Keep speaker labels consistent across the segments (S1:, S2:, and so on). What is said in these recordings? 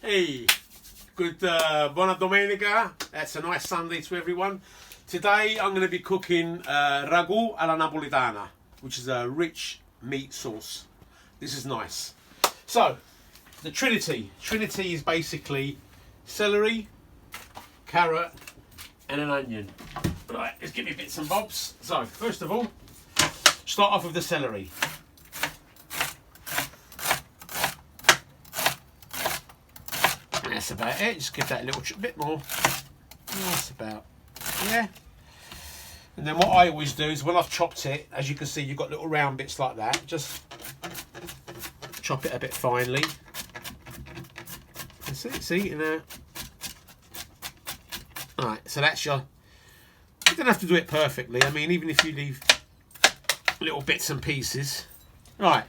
S1: Hey, good buona domenica. That's a nice Sunday to everyone. Today I'm going to be cooking ragu alla napoletana, which is a rich meat sauce. This is nice. So, the Trinity is basically celery, carrot and an onion. Right, let's give me bits and bobs. So, first of all, start off with the celery. That's about it. Just give that a little bit more. That's about, yeah. And then what I always do is when I've chopped it, as you can see, you've got little round bits like that. Just chop it a bit finely. That's it. See, Alright, so that's your. You don't have to do it perfectly. I mean, even if you leave little bits and pieces. Right.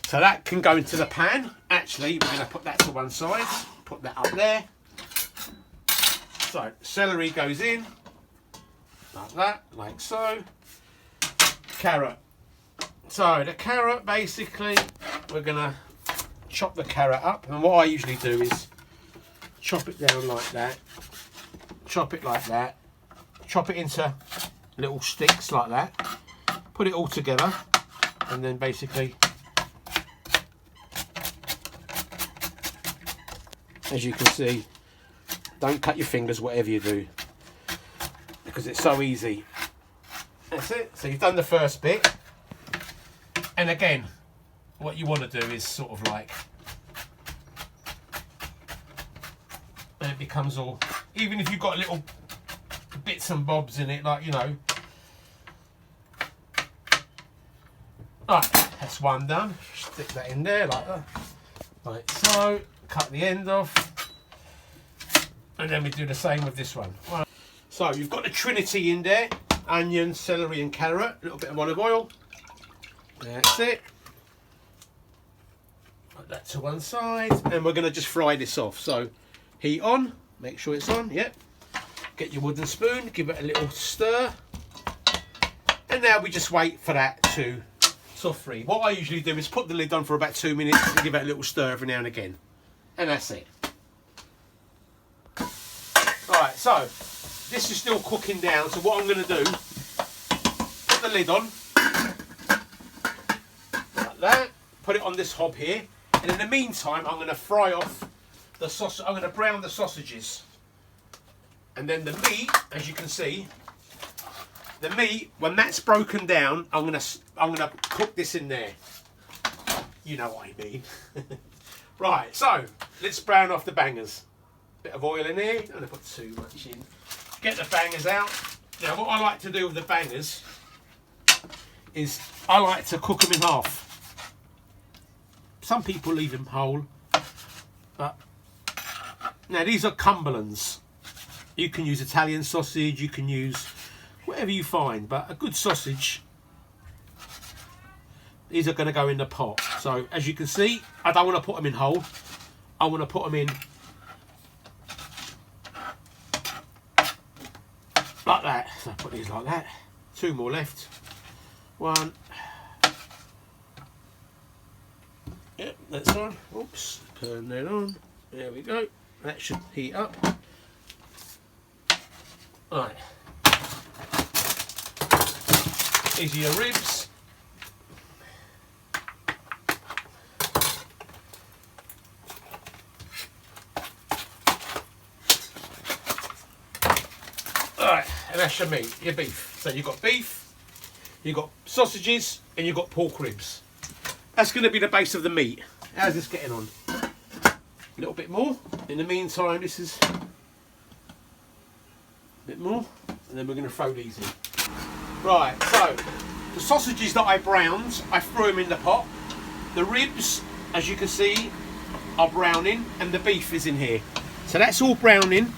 S1: So that can go into the pan. Actually, we're going to put that to one side. Put that up there. So, celery goes in. Like that, like so. Carrot. So, the carrot, basically, we're going to chop the carrot up. And what I usually do is chop it down like that. Chop it like that. Chop it into little sticks like that. Put it all together. And then basically, as you can see, don't cut your fingers whatever you do, because it's so easy. That's it. So you've done the first bit, and again, what you want to do is sort of like, and it becomes all, even if you've got little bits and bobs in it, like, you know. Right, that's one done. Stick that in there like that, like so. Cut the end off, and then we do the same with this one. Right. So you've got the Trinity in there: onion, celery, and carrot. A little bit of olive oil. That's it. Put that to one side, and we're going to just fry this off. So heat on. Make sure it's on. Yep. Get your wooden spoon. Give it a little stir, and now we just wait for that to soft-free. What I usually do is put the lid on for about 2 minutes and give it a little stir every now and again. And that's it. Alright, so this is still cooking down. So what I'm going to do, put the lid on like that, put it on this hob here, and in the meantime I'm going to fry off the sausage. I'm going to brown the sausages, and then the meat, as you can see, the meat, when that's broken down, I'm going to cook this in there. You know what I mean. Right, so let's brown off the bangers. Bit of oil in here. I'm going to put too much in. Get the bangers out. Now, what I like to do with the bangers is I like to cook them in half. Some people leave them whole. But now these are Cumberlands. You can use Italian sausage. You can use whatever you find. But a good sausage. These are going to go in the pot. So as you can see, I don't want to put them in whole. I want to put them in like that. So I put these like that. 2 more left. 1. Yep, that's on. Oops, turn that on. There we go. That should heat up. Right. These are your ribs. Alright, and that's your meat, your beef. So you've got beef, you've got sausages, and you've got pork ribs. That's going to be the base of the meat. How's this getting on? A little bit more. In the meantime, this is a bit more, and then we're going to throw these in. Right, so the sausages that I browned, I threw them in the pot. The ribs, as you can see, are browning, and the beef is in here. So that's all browning.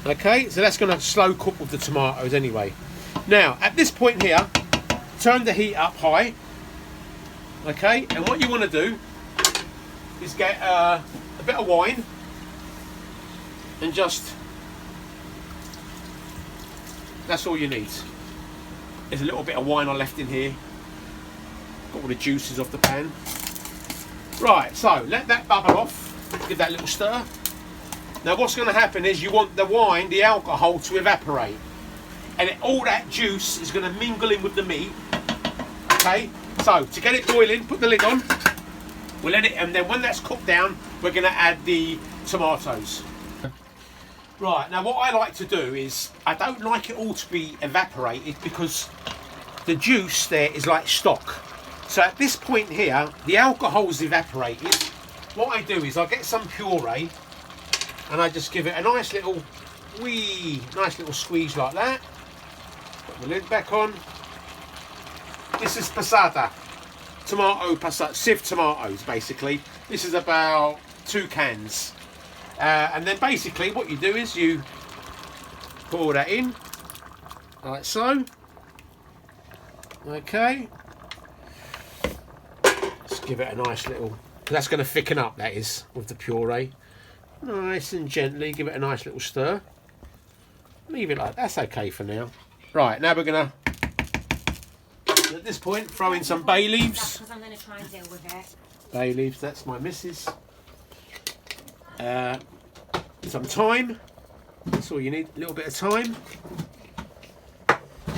S1: Okay, so that's going to slow cook with the tomatoes anyway. Now, at this point here, turn the heat up high. Okay, and what you want to do is get a bit of wine and just, that's all you need. There's a little bit of wine I left in here. Got all the juices off the pan. Right, so let that bubble off, give that a little stir. Now what's going to happen is you want the wine, the alcohol to evaporate. And all that juice is going to mingle in with the meat. Okay, so to get it boiling, put the lid on. We'll let it, and then when that's cooked down, we're going to add the tomatoes. Right, now what I like to do is, I don't like it all to be evaporated because the juice there is like stock. So at this point here, the alcohol's evaporated. What I do is I get some puree and I just give it a nice little squeeze like that. Put the lid back on. This is passata, tomato passata, sieved tomatoes basically. This is about 2 cans. And then basically what you do is you pour that in, like so. Okay. Just give it a nice little, that's going to thicken up, that is, with the puree. Nice and gently, give it a nice little stir. Leave it like, that's okay for now. Right, now we're going to, at this point, throw in some bay leaves.
S2: Because I'm going to try and deal with it.
S1: Bay leaves, that's my missus. Some thyme, that's all you need, a little bit of thyme.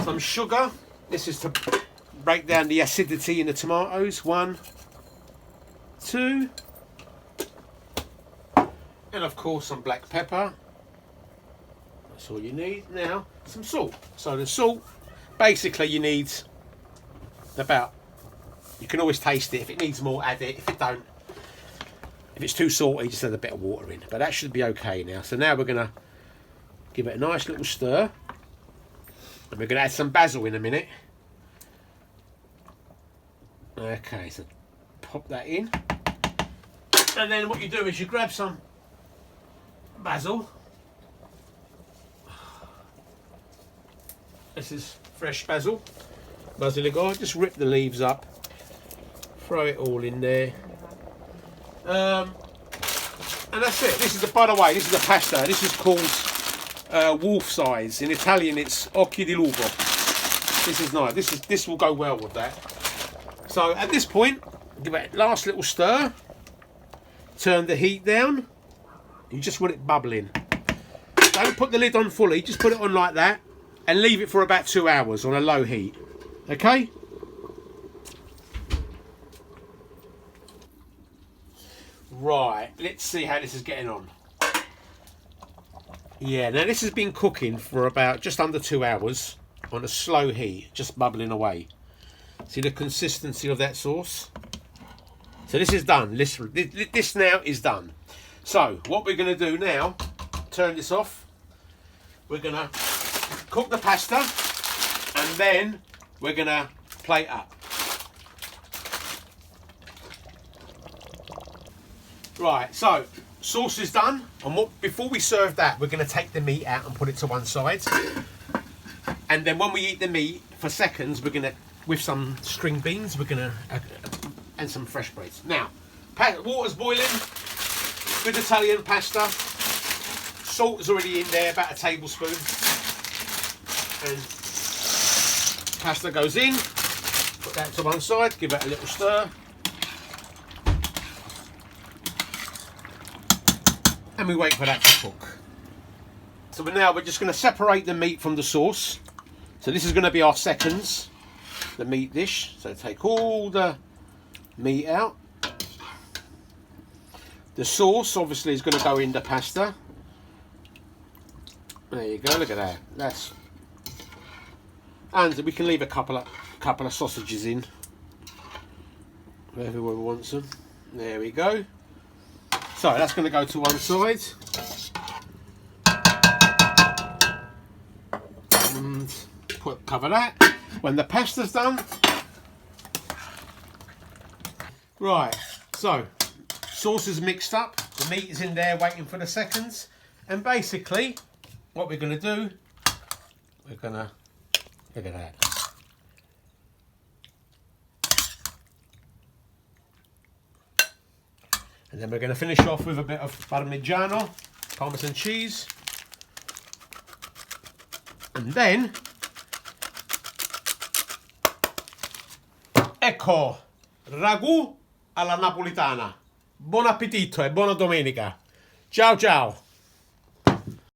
S1: Some sugar, this is to break down the acidity in the tomatoes. 1, 2, and of course some black pepper. That's all you need. Now some salt. So the salt, basically you need about, you can always taste it. If it needs more, add it. If it don't, if it's too salty, just add a bit of water in. But that should be okay now. So now we're gonna give it a nice little stir, and we're gonna add some basil in a minute. Okay, so pop that in, and then what you do is you grab some basil. This is fresh basil, basilico. Just rip the leaves up, throw it all in there, and that's it. This is the, by the way, this is the pasta. This is called wolf size. In Italian, it's occhi di lupo. This is nice. This will go well with that. So at this point, give it a last little stir. Turn the heat down. You just want it bubbling. Don't put the lid on fully. Just put it on like that, and leave it for about 2 hours on a low heat. Okay. Right. Let's see how this is getting on. Yeah. Now this has been cooking for about just under 2 hours on a slow heat, just bubbling away. See the consistency of that sauce? So this is done. This now is done. So what we're going to do now, turn this off. We're going to cook the pasta, and then we're going to plate up. Right, so sauce is done. And before we serve that, we're going to take the meat out and put it to one side. And then when we eat the meat, for seconds, we're going to, with some string beans, we're going to, and some fresh breads. Now, water's boiling, good Italian pasta. Salt is already in there, about a tablespoon. And pasta goes in, put that to one side, give it a little stir. And we wait for that to cook. So now we're just going to separate the meat from the sauce. So this is going to be our seconds, the meat dish. So take all the meat out. The sauce obviously is going to go in the pasta. There you go, look at that. That's, and we can leave a couple of sausages in. Everyone wants them. There we go. So that's going to go to one side. And cover that. When the pasta's done. Right, so sauce is mixed up. The meat is in there waiting for the seconds. And basically, what we're going to do, we're going to, look at that. And then we're going to finish off with a bit of Parmigiano, Parmesan cheese. And then, ecco, ragu alla napoletana. Buon appetito e buona domenica. Ciao ciao.